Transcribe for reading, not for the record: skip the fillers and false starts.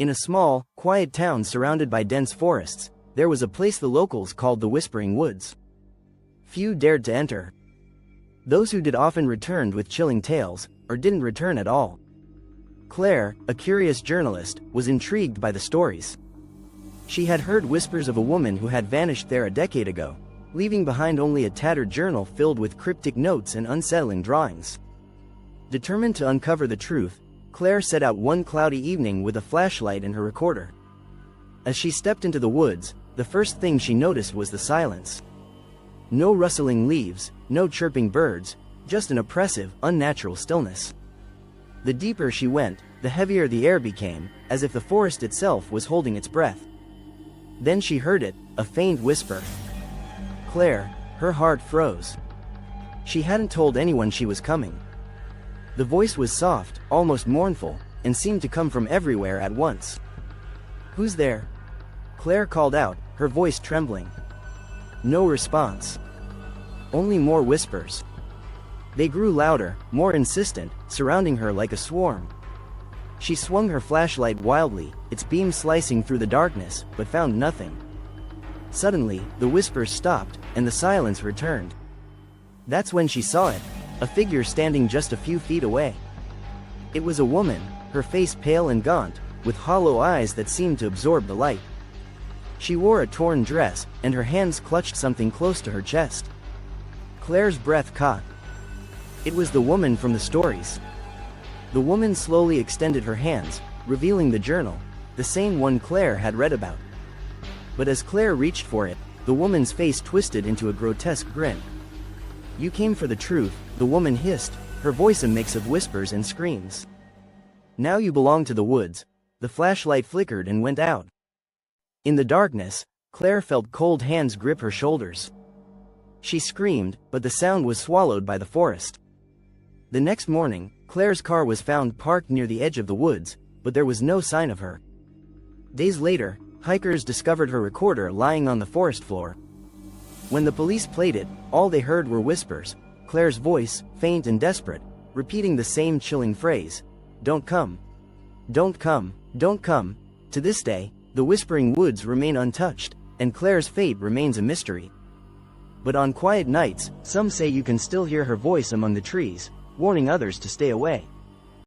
In a small, quiet town surrounded by dense forests, there was a place the locals called the Whispering Woods. Few dared to enter. Those who did often returned with chilling tales, or didn't return at all. Claire, a curious journalist, was intrigued by the stories. She had heard whispers of a woman who had vanished there a decade ago, leaving behind only a tattered journal filled with cryptic notes and unsettling drawings. Determined to uncover the truth, Claire set out one cloudy evening with a flashlight and her recorder. As she stepped into the woods, the first thing she noticed was the silence. No rustling leaves, no chirping birds, just an oppressive, unnatural stillness. The deeper she went, the heavier the air became, as if the forest itself was holding its breath. Then she heard it, a faint whisper. Claire, her heart froze. She hadn't told anyone she was coming. The voice was soft, almost mournful, and seemed to come from everywhere at once. "Who's there?" Claire called out, her voice trembling. No response. Only more whispers. They grew louder, more insistent, surrounding her like a swarm. She swung her flashlight wildly, its beam slicing through the darkness, but found nothing. Suddenly, the whispers stopped, and the silence returned. That's when she saw it, a figure standing just a few feet away. It was a woman, her face pale and gaunt, with hollow eyes that seemed to absorb the light. She wore a torn dress, and her hands clutched something close to her chest. Claire's breath caught. It was the woman from the stories. The woman slowly extended her hands, revealing the journal, the same one Claire had read about. But as Claire reached for it, the woman's face twisted into a grotesque grin. "You came for the truth," the woman hissed, her voice a mix of whispers and screams. "Now you belong to the woods." The flashlight flickered and went out. In the darkness, Claire felt cold hands grip her shoulders. She screamed, but the sound was swallowed by the forest. The next morning, Claire's car was found parked near the edge of the woods, but there was no sign of her. Days later, hikers discovered her recorder lying on the forest floor. When the police played it, all they heard were whispers, Claire's voice, faint and desperate, repeating the same chilling phrase, "Don't come. Don't come. Don't come." To this day, the Whispering Woods remain untouched, and Claire's fate remains a mystery. But on quiet nights, some say you can still hear her voice among the trees, warning others to stay away.